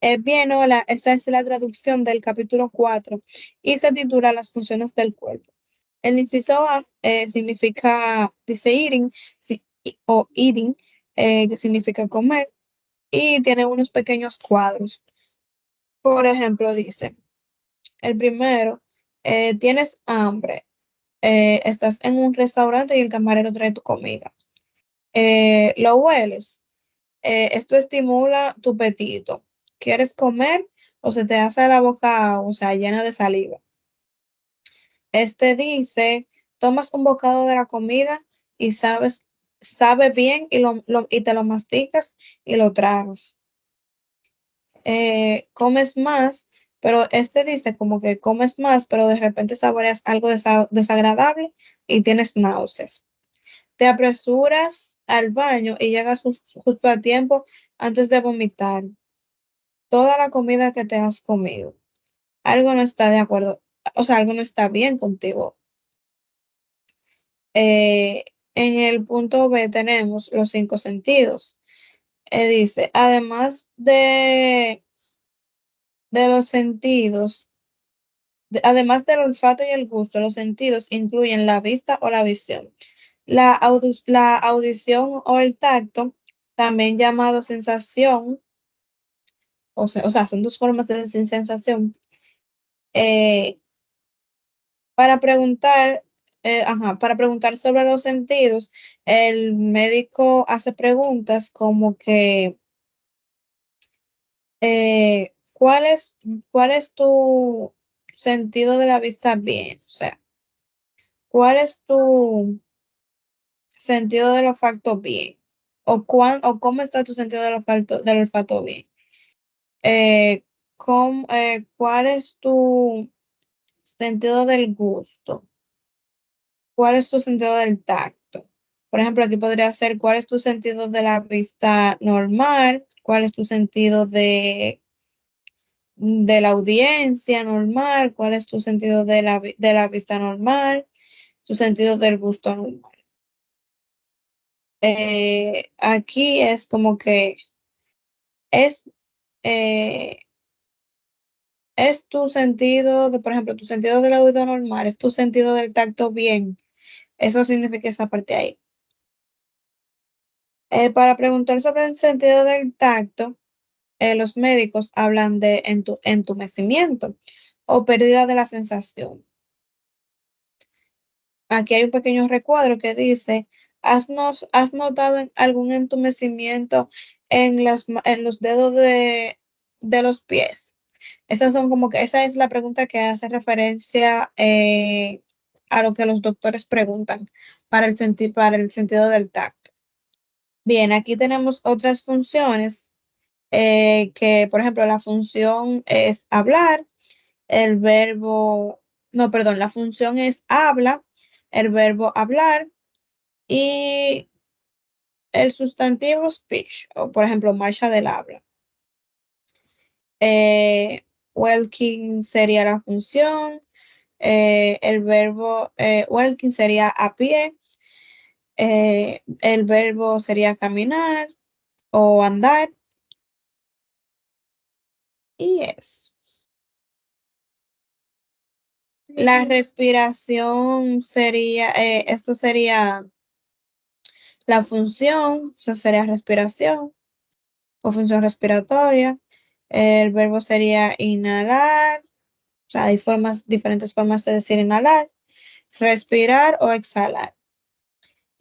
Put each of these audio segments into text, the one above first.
Bien, hola, esa es la traducción del capítulo 4 y se titula Las funciones del cuerpo. El inciso A dice eating o eating, que significa comer, y tiene unos pequeños cuadros. Por ejemplo, dice, el primero, tienes hambre, estás en un restaurante y el camarero trae tu comida. Lo hueles, esto estimula tu apetito. ¿Quieres comer o se te hace la boca, o sea, llena de saliva? Este dice, tomas un bocado de la comida y sabe bien y te lo masticas y lo tragas. Comes más, pero este dice como que comes más, pero de repente saboreas algo desagradable y tienes náuseas. Te apresuras al baño y llegas justo a tiempo antes de vomitar toda la comida que te has comido. Algo no está de acuerdo, o sea, algo no está bien contigo. Eh, en el punto B tenemos los cinco sentidos. Dice, además de los sentidos, además del olfato y el gusto, los sentidos incluyen la vista o la visión. La audición o el tacto, también llamado sensación, o sea, son dos formas de decir sensación. Eh, Para preguntar, para preguntar sobre los sentidos, el médico hace preguntas como que, ¿cuál cuál es tu sentido de la vista bien? O sea, ¿cuál es tu sentido del olfato bien? O cómo está tu sentido del olfato bien? Eh, ¿Cuál es tu sentido del gusto? ¿Cuál es tu sentido del tacto? Por ejemplo, aquí podría ser cuál es tu sentido de la vista normal, cuál es tu sentido de la audiencia normal, cuál es tu sentido de la vista normal, tu sentido del gusto normal. Aquí es como que es, eh, es tu sentido por ejemplo, tu sentido del oído normal, es tu sentido del tacto bien. Eso significa esa parte ahí. Para preguntar sobre el sentido del tacto, los médicos hablan de entumecimiento o pérdida de la sensación. Aquí hay un pequeño recuadro que dice, ¿has notado algún entumecimiento en en los dedos de los pies? Esas son como que esa es la pregunta que hace referencia a lo que los doctores preguntan para el sentido del tacto. Bien, aquí tenemos otras funciones que, por ejemplo, la función es hablar, el verbo, no, perdón, la función es habla, el verbo hablar y el sustantivo speech, o por ejemplo, marcha del habla. Walking sería la función, el verbo walking sería a pie, el verbo sería caminar o andar y es. La respiración sería, esto sería la función, eso sería respiración o función respiratoria. El verbo sería inhalar, o sea, hay diferentes formas de decir inhalar, respirar o exhalar.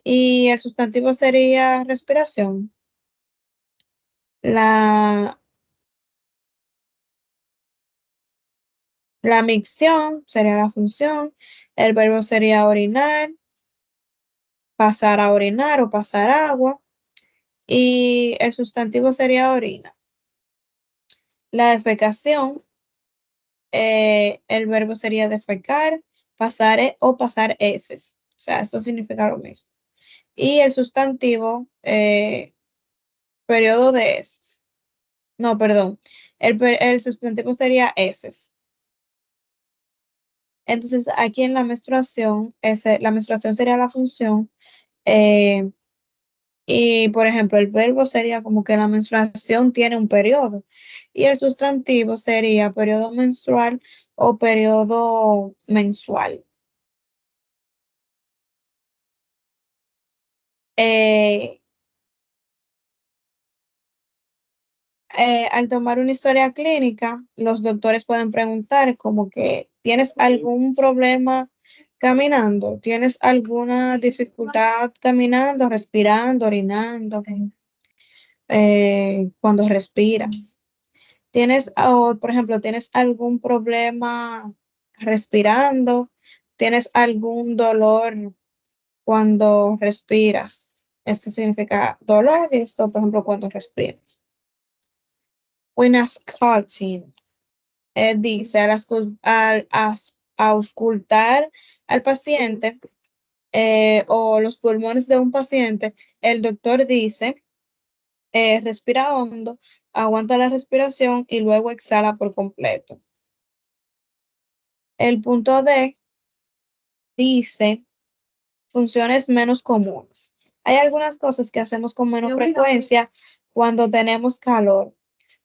Y el sustantivo sería respiración. La, la micción sería la función. El verbo sería orinar, pasar a orinar o pasar agua. Y el sustantivo sería orina. La defecación, el verbo sería defecar, pasar o pasar heces. O sea, esto significa lo mismo. Y el sustantivo, periodo de heces. No, perdón. El sustantivo sería heces. Entonces, aquí en la menstruación, la menstruación sería la función. eh, Y, por ejemplo, el verbo sería como que la menstruación tiene un periodo. Y el sustantivo sería periodo menstrual o periodo mensual. Eh, Al tomar una historia clínica, los doctores pueden preguntar como que, ¿tienes algún problema caminando? ¿Tienes alguna dificultad caminando, respirando, orinando, cuando respiras? ¿Tienes, o, por ejemplo, tienes algún problema respirando? ¿Tienes algún dolor cuando respiras? Esto significa dolor y esto, por ejemplo, cuando respiras. Winascalting dice, al auscultar al paciente o los pulmones de un paciente, el doctor dice, respira hondo, aguanta la respiración y luego exhala por completo. El punto D dice funciones menos comunes. Hay algunas cosas que hacemos con menos frecuencia cuando tenemos calor,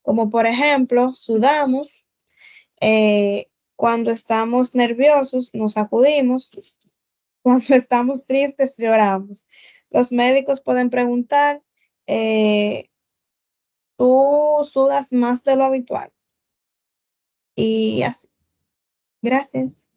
como por ejemplo, sudamos, cuando estamos nerviosos, nos sacudimos, cuando estamos tristes, lloramos. Los médicos pueden preguntar, eh, ¿tú sudas más de lo habitual? Y así. Gracias.